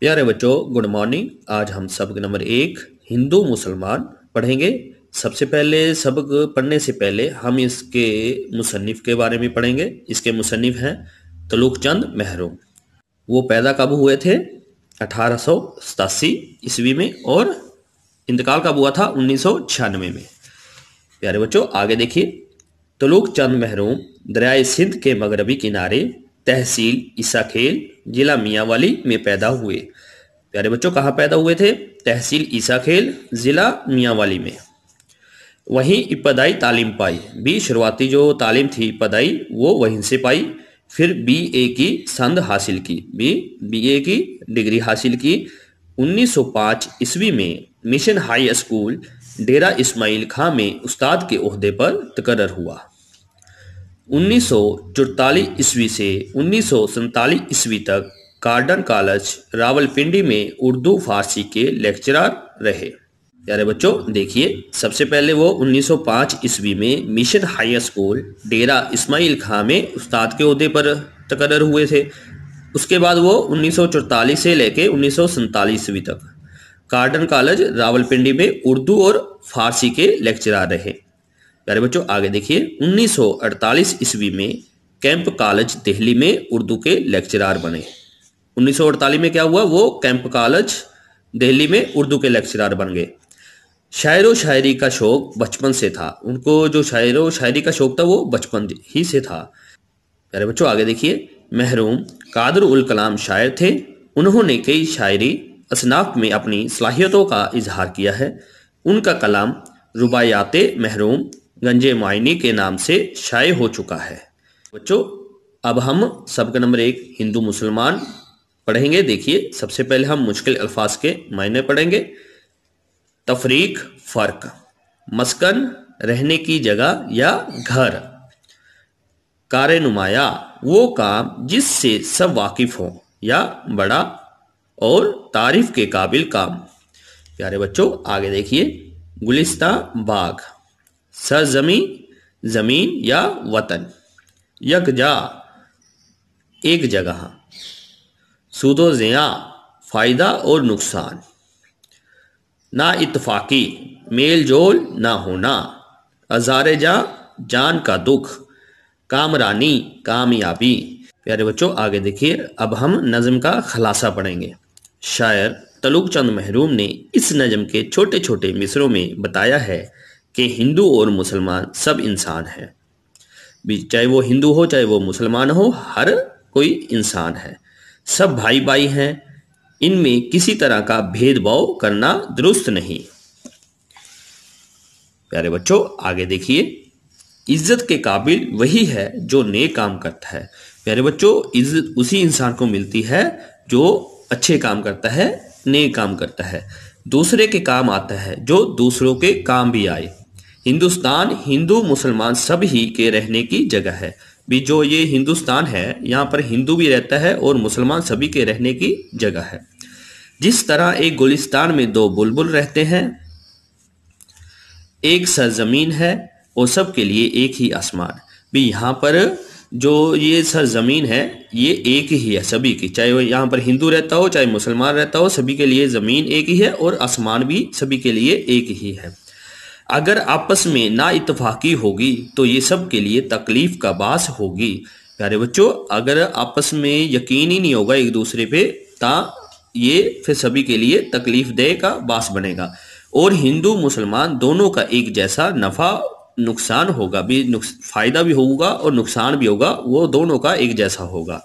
प्यारे बच्चों, good morning. आज हम सबक नंबर 1 हिंदू मुसलमान पढ़ेंगे। सबसे पहले सबक पढ़ने से पहले हम इसके मुसन्निफ के बारे में पढ़ेंगे। इसके मुसन्निफ हैं तुलुक चंद महरूम। वो पैदा कब हुए थे? 1887 ईस्वी में, और इंतकाल कब हुआ था? 1996 में। प्यारे बच्चों, आगे देखिए। तुलुक चंद महरूम दरियाए सिंध के मगरबी किनारे तहसील ईसाखेल जिला मियांवाली में पैदा हुए। प्यारे बच्चों, कहाँ पैदा हुए थे? तहसील ईसाखेल जिला मियांवाली में। वहीं इब्तदाई तालीम पाई भी, शुरुआती जो तालीम थी इब्तदाई वो वहीं से पाई। फिर बीए की संद हासिल की, बीए की डिग्री हासिल की। 1905 ईस्वी में मिशन हाई स्कूल डेरा इस्माइल खां में उस्ताद के ओहदे पर तकर्रर हुआ। 1944 ईस्वी से 1947 ईस्वी तक कार्डन कॉलेज रावलपिंडी में उर्दू फारसी के लेक्चरर रहे। प्यारे बच्चों देखिए, सबसे पहले वो 1905 ईस्वी में मिशन हाई स्कूल डेरा इस्माइल खां में उस्ताद के ओहदे पर तकर्रर हुए थे। उसके बाद वो 1944 से लेके 1947 ईस्वी तक कार्डन कॉलेज रावलपिंडी में उर्दू और फारसी के लेक्चरर रहे। प्यारे बच्चों आगे देखिए। 1948 ईस्वी में कैंप कॉलेज दिल्ली में उर्दू के लेक्चरर बने। 1948 में क्या हुआ? वो कैंप कॉलेज दिल्ली में उर्दू के लेक्चरर बन गए। शायर व शायरी का शौक बचपन से था। उनको जो शायर व शायरी का शौक था वो बचपन ही से था। प्यारे बच्चों आगे देखिए। महरूम कादर उल कलाम शायर थे। उन्होंने कई शायरी असनाफ में अपनी सलाहियतों का इजहार किया है। उनका कलाम रुबायाते महरूम गंजे मायनी के नाम से शाये हो चुका है। बच्चों, अब हम सबक नंबर 1 हिंदू मुसलमान पढ़ेंगे। देखिए, सबसे पहले हम मुश्किल अल्फाज के मायने पढ़ेंगे। तफरीक फर्क, मस्कन रहने की जगह या घर। कारे नुमाया वो काम जिससे सब वाकिफ हों या बड़ा और तारीफ के काबिल काम। प्यारे बच्चों आगे देखिए। गुलिस्ता बाग, सरजमी जमीन या वतन। यकजा एक जगह। सूदो ज़िया फायदा और नुकसान। ना इत्तफाकी मेल जोल ना होना। अज़ारे जान का दुख। कामरानी कामयाबी। प्यारे बच्चों आगे देखिए। अब हम नज़म का खलासा पढ़ेंगे। शायर तुलुक चंद महरूम ने इस नज़म के छोटे छोटे मिसरों में बताया है कि हिंदू और मुसलमान सब इंसान हैं। चाहे वो हिंदू हो चाहे वो मुसलमान हो, हर कोई इंसान है। सब भाई भाई हैं। इनमें किसी तरह का भेदभाव करना दुरुस्त नहीं। प्यारे बच्चों आगे देखिए। इज्जत के काबिल वही है जो नेक काम करता है। प्यारे बच्चों, इज्जत उसी इंसान को मिलती है जो अच्छे काम करता है, नेक काम करता है, दूसरे के काम आता है, जो दूसरों के काम भी आए। हिंदुस्तान हिंदू मुसलमान सब ही के रहने की जगह है। भी जो ये हिंदुस्तान है, यहाँ पर हिंदू भी रहता है और मुसलमान सभी के रहने की जगह है। जिस तरह एक गुलिस्तान में दो बुलबुल रहते हैं, एक सरजमीन है और सबके लिए एक ही आसमान। भी यहाँ पर जो ये सरजमीन है ये एक ही है सभी की, चाहे वो यहाँ पर हिंदू रहता हो चाहे मुसलमान रहता हो, सभी के लिए ज़मीन एक ही है और आसमान भी सभी के लिए एक ही है। अगर आपस में ना इत्तफाकी होगी तो ये सब के लिए तकलीफ का बास होगी। प्यारे बच्चों, अगर आपस में यकीन ही नहीं होगा एक दूसरे पे, ता ये फिर सभी के लिए तकलीफ दे का बास बनेगा। और हिंदू मुसलमान दोनों का एक जैसा नफ़ा नुकसान होगा, भी फायदा भी होगा और नुकसान भी होगा, वो दोनों का एक जैसा होगा।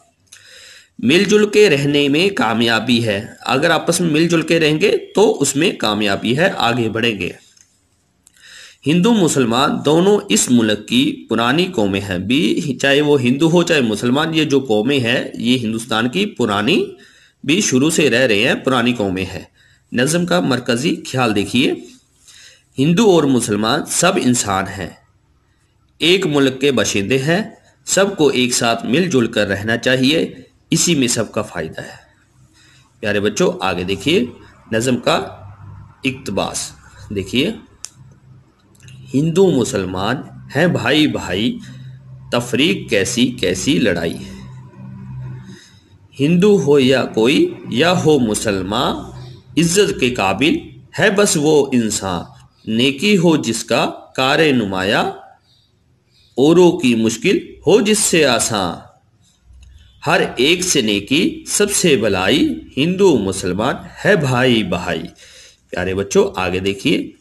मिलजुल के रहने में कामयाबी है। अगर आपस में मिलजुल के रहेंगे तो उसमें कामयाबी है, आगे बढ़ेंगे। हिंदू मुसलमान दोनों इस मुल्क की पुरानी कौमें हैं। भी चाहे वो हिंदू हो चाहे मुसलमान, ये जो कौमें हैं ये हिंदुस्तान की पुरानी भी शुरू से रह रहे हैं, पुरानी कौमें हैं। नज़म का मरकजी ख्याल देखिए। हिंदू और मुसलमान सब इंसान हैं, एक मुल्क के बाशिंदे हैं, सबको एक साथ मिलजुल कर रहना चाहिए, इसी में सबका फ़ायदा है। प्यारे बच्चों आगे देखिए। नज़म का इक्तबास देखिए। हिंदू मुसलमान हैं भाई भाई, तफरीक कैसी कैसी लड़ाई। हिंदू हो या कोई या हो मुसलमान, इज्जत के काबिल है बस वो इंसान। नेकी हो जिसका कारे नुमाया, औरों की मुश्किल हो जिससे आसान। हर एक से नेकी सबसे भलाई, हिंदू मुसलमान है भाई भाई। प्यारे बच्चों आगे देखिए,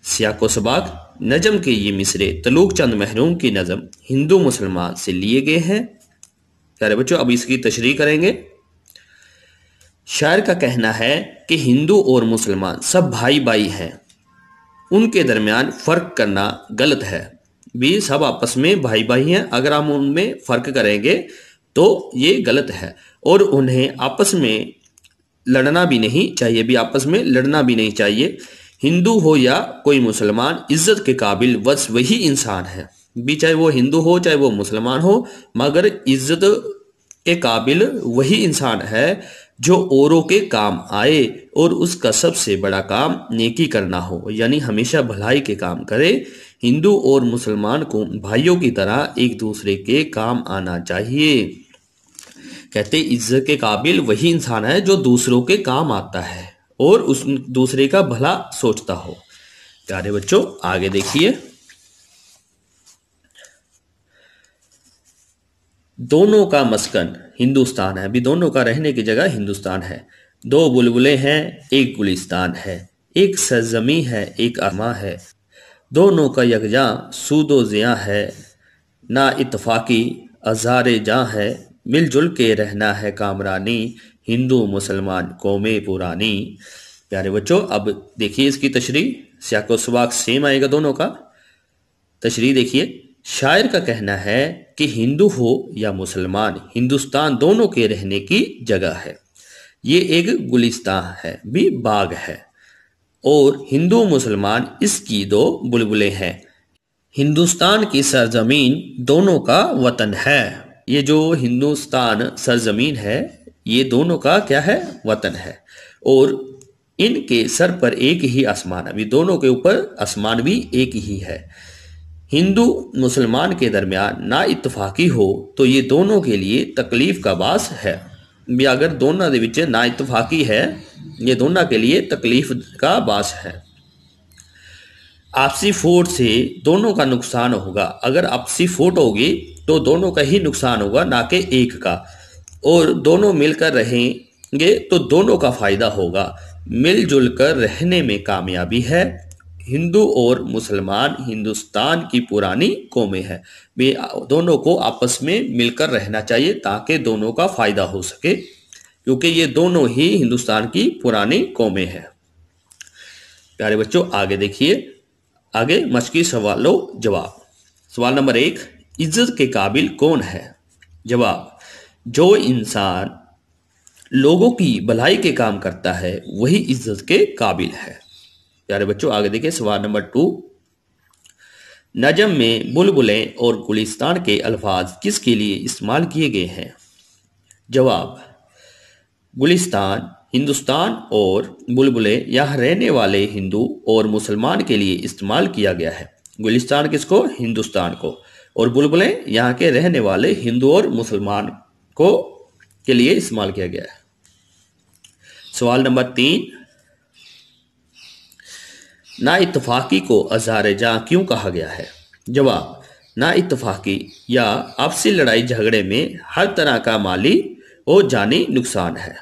सियाको सबाक नजम के ये मिसरे तलूक चंद महरूम की नज़म हिंदू मुसलमान से लिए गए हैं। प्यारे बच्चों अब इसकी तशरीह करेंगे। शायर का कहना है कि हिंदू और मुसलमान सब भाई भाई हैं, उनके दरमियान फ़र्क करना गलत है। भी सब आपस में भाई भाई हैं, अगर हम उनमें फ़र्क करेंगे तो ये गलत है। और उन्हें आपस में लड़ना भी नहीं चाहिए, भी आपस में लड़ना भी नहीं चाहिए। हिंदू हो या कोई मुसलमान, इज्जत के काबिल बस वही इंसान है। भी चाहे वो हिंदू हो चाहे वो मुसलमान हो, मगर इज्जत के काबिल वही इंसान है जो औरों के काम आए और उसका सबसे बड़ा काम नेकी करना हो, यानी हमेशा भलाई के काम करे। हिंदू और मुसलमान को भाइयों की तरह एक दूसरे के काम आना चाहिए। कहते इज्जत के काबिल वही इंसान है जो दूसरों के काम आता है और उस दूसरे का भला सोचता हो। प्यारे बच्चों आगे देखिए, दोनों का मस्कन हिंदुस्तान है। अभी दोनों का रहने की जगह हिंदुस्तान है। दो बुलबुलें हैं एक गुलिस्तान है, एक सरजमी है एक आसमां है। दोनों का यकजां सूदो ज़ियां है, ना इत्तफाकी अज़ारे जां है। मिलजुल के रहना है कामरानी, हिंदू मुसलमान कौमें पुरानी। प्यारे बच्चों अब देखिए इसकी तशरीह, सियाको सबाक सेम आएगा दोनों का। तशरीह देखिए, शायर का कहना है कि हिंदू हो या मुसलमान, हिंदुस्तान दोनों के रहने की जगह है। ये एक गुलिस्तान है, भी बाग है, और हिंदू मुसलमान इसकी दो बुलबुलें हैं। हिंदुस्तान की सरजमीन दोनों का वतन है। ये जो हिंदुस्तान सरजमीन है ये दोनों का क्या है, वतन है। और इनके सर पर एक ही आसमान है, अभी दोनों के ऊपर आसमान भी एक ही है। हिंदू मुसलमान के दरमियान ना इत्तफाकी हो तो ये दोनों के लिए तकलीफ का बास है। भी अगर दोनों के विच ना इत्तफाकी है ये दोनों के लिए तकलीफ का बास है। आपसी फूट से दोनों का नुकसान होगा। अगर आपसी फूट होगी तो दोनों का ही नुकसान होगा, ना कि एक का। और दोनों मिलकर रहेंगे तो दोनों का फायदा होगा। मिलजुल कर रहने में कामयाबी है। हिंदू और मुसलमान हिंदुस्तान की पुरानी कौमें हैं। वे दोनों को आपस में मिलकर रहना चाहिए ताकि दोनों का फायदा हो सके, क्योंकि ये दोनों ही हिंदुस्तान की पुरानी कौमें हैं। प्यारे बच्चों आगे देखिए, आगे मशकी सवालों जवाब। सवाल नंबर 1, इज्जत के काबिल कौन है? जवाब, जो इंसान लोगों की भलाई के काम करता है वही इज्जत के काबिल है। प्यारे बच्चों आगे देखिए, सवाल नंबर 2, नजम में बुलबुलें और गुलिस्तान के अल्फाज किसके लिए इस्तेमाल किए गए हैं? जवाब, गुलिस्तान हिंदुस्तान और बुलबुलें यहाँ रहने वाले हिंदू और मुसलमान के लिए इस्तेमाल किया गया है। गुलिस्तान किसको? हिंदुस्तान को। और बुलबुलें यहाँ के रहने वाले हिंदू और मुसलमान को के लिए इस्तेमाल किया गया है। सवाल नंबर 3, ना इत्तफाकी को अज़ारे जां क्यों कहा गया है? जवाब, ना इत्तफाकी या आपसी लड़ाई झगड़े में हर तरह का माली और जानी नुकसान है,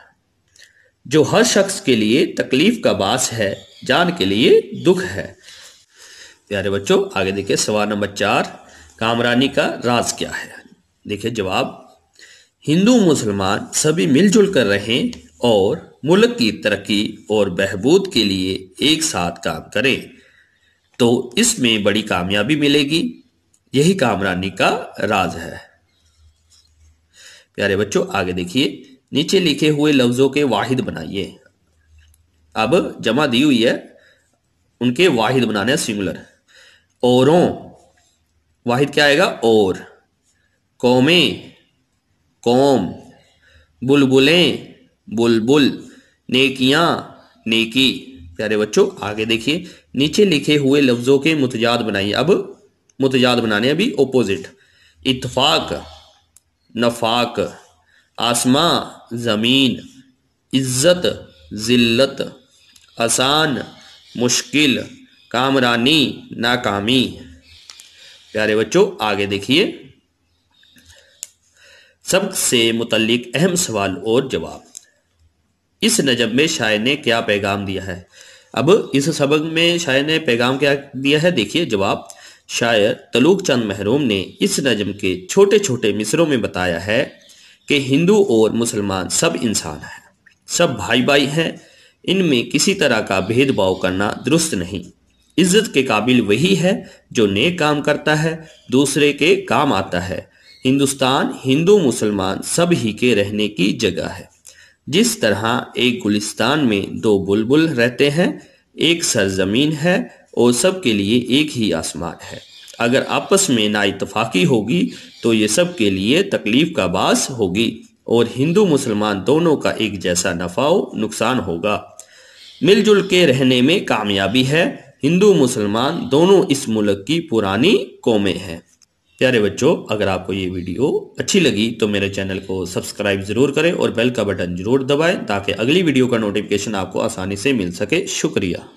जो हर शख्स के लिए तकलीफ का बास है, जान के लिए दुख है। प्यारे बच्चों आगे देखिए, सवाल नंबर 4, कामरानी का राज क्या है? देखिए जवाब, हिंदू मुसलमान सभी मिलजुल कर रहें और मुल्क की तरक्की और बहबूद के लिए एक साथ काम करें तो इसमें बड़ी कामयाबी मिलेगी। यही कामरानी का राज है। प्यारे बच्चों आगे देखिए, नीचे लिखे हुए लफ्जों के वाहिद बनाइए। अब जमा दी हुई है, उनके वाहिद बनाने हैं सिंगुलर। औरों, वाहिद क्या आएगा? और। कौमें, कौम। बुलबुलें, बुलबुल। नेकियां, नेकी। प्यारे बच्चों आगे देखिए, नीचे लिखे हुए लफ्जों के मुतजाद बनाइए। अब मुतजाद बनाने अभी ओपोजिट। इत्तफाक, नफाक। आसमां ज़मीन, इज्जत जिल्लत, आसान मुश्किल, कामरानी नाकामी। प्यारे बच्चों आगे देखिए, सबक से मुतल्लिक अहम सवाल और जवाब। इस नज़म में शायर ने क्या पैगाम दिया है? अब इस सबक में शायर ने पैगाम क्या दिया है, देखिए जवाब। शायर तलूक चंद महरूम ने इस नज़म के छोटे छोटे मिसरों में बताया है कि हिंदू और मुसलमान सब इंसान हैं, सब भाई भाई हैं, इनमें किसी तरह का भेदभाव करना दुरुस्त नहीं। इज्जत के काबिल वही है जो नेक काम करता है, दूसरे के काम आता है। हिंदुस्तान हिंदू मुसलमान सब ही के रहने की जगह है। जिस तरह एक गुलिस्तान में दो बुलबुल रहते हैं, एक सरजमीन है और सबके लिए एक ही आसमान है। अगर आपस में नाइतफाकी होगी तो ये सब के लिए तकलीफ का बास होगी और हिंदू मुसलमान दोनों का एक जैसा नफा नुकसान होगा। मिलजुल के रहने में कामयाबी है। हिंदू मुसलमान दोनों इस मुल्क की पुरानी कौमें हैं। प्यारे बच्चों, अगर आपको ये वीडियो अच्छी लगी तो मेरे चैनल को सब्सक्राइब जरूर करें और बेल का बटन जरूर दबाएं ताकि अगली वीडियो का नोटिफिकेशन आपको आसानी से मिल सके। शुक्रिया।